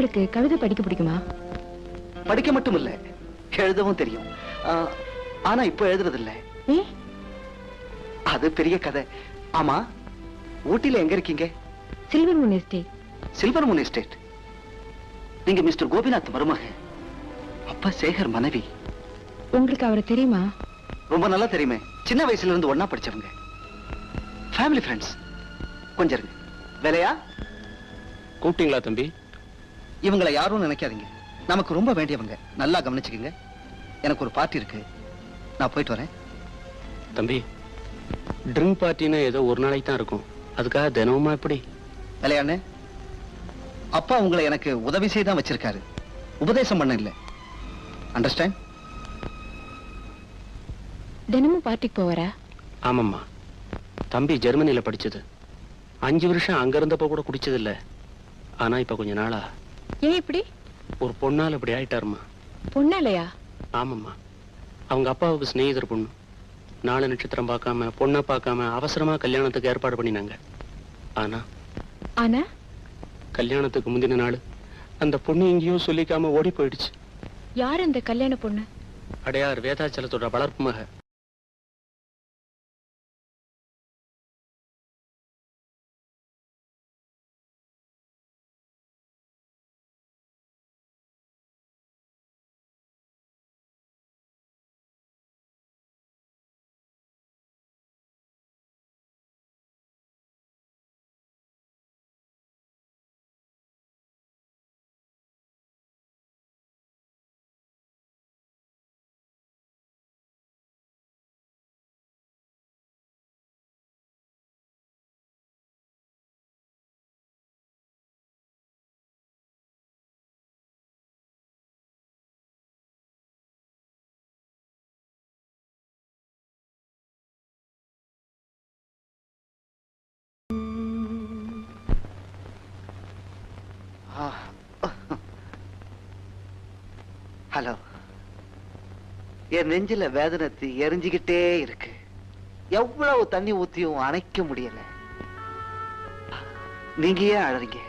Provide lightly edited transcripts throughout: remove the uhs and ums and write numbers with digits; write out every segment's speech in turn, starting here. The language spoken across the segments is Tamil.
உங்களுக்கு கவிதை படிக்க பிடிக்குமா? படிக்க மட்டும் இல்ல, எழுதவும் தெரியும். ஆனா இப்ப எழுதுறது இல்ல. அது பெரிய கதை. ஆமா, ஊட்டில எங்க இருக்கீங்க? Silver Moon estate. Silver Moon estate. நீங்க மிஸ்டர் கோபிநாத் மருமக, அப்பா சேகர் மனைவி. உங்களுக்கு அவரை தெரியுமா? ரொம்ப நல்லா தெரியுமே. சின்ன வயசுல இருந்து ஒன்னா படிச்சவங்க, ஃபேமிலி ஃப்ரெண்ட்ஸ். கொஞ்சம் இருங்க. வேலையா கூப்பிட்டீங்களா தம்பி? இவங்களை யாரும் நினைக்காதீங்க, நமக்கு ரொம்ப வேண்டியவங்க. நல்லா கவனிச்சுக்கங்க. எனக்கு ஒரு பார்ட்டி இருக்கு, நான் போயிட்டு வரேன். தம்பி, ட்ரிங்க் பார்ட்டினா ஏதோ ஒரு நாளைக்கு தான் இருக்கும், அதுக்காக தினமுமா எப்படி? வேலையாண்ணே, அப்பா உங்களை எனக்கு உதவி செய்ய தான் வச்சிருக்காரு, உபதேசம் பண்ண இல்ல. அண்டர்ஸ்டாண்ட்? தினமும் பார்ட்டிக்கு போவாரா? ஆமாம்மா, தம்பி ஜெர்மனியில படிச்சது. 5 வருஷம் அங்க இருந்தப்ப கூட குடிச்சது இல்ல. ஆனா இப்ப கொஞ்ச நாளா. ஏன் இப்படி? ஒரு பொண்ணால இப்படி ஆயிட்டாருமா. பொண்ணாலையா? ஆமாம்மா, அவங்க அப்பாவுக்கு சிநேகிதர் பொண்ணு. நாலு நட்சத்திரம் பார்க்காம, பொண்ணை பார்க்காம அவசரமா கல்யாணத்துக்கு ஏற்பாடு பண்ணினாங்க. ஆனா ஆனா கல்யாணத்துக்கு முந்தின நாள் அந்த பொண்ணு எங்கேயோ சொல்லிக்காம ஓடி போயிடுச்சு. யார் அந்த கல்யாண பொண்ணு? அடையார் வேதாச்சலத்தோட வளர்ப்பு மக. ஹலோ. என் நெஞ்சில வேதனை எரிஞ்சுக்கிட்டே இருக்கு. எவ்வளவு தண்ணி ஊத்தியும் அணைக்க முடியல. நீங்க ஏன் அழறீங்க?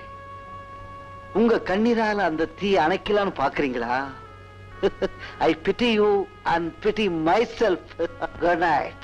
உங்க கண்ணீரால அந்த தீ அணைக்கலான்னு பாக்குறீங்களா? I pity you and pity myself. Good night.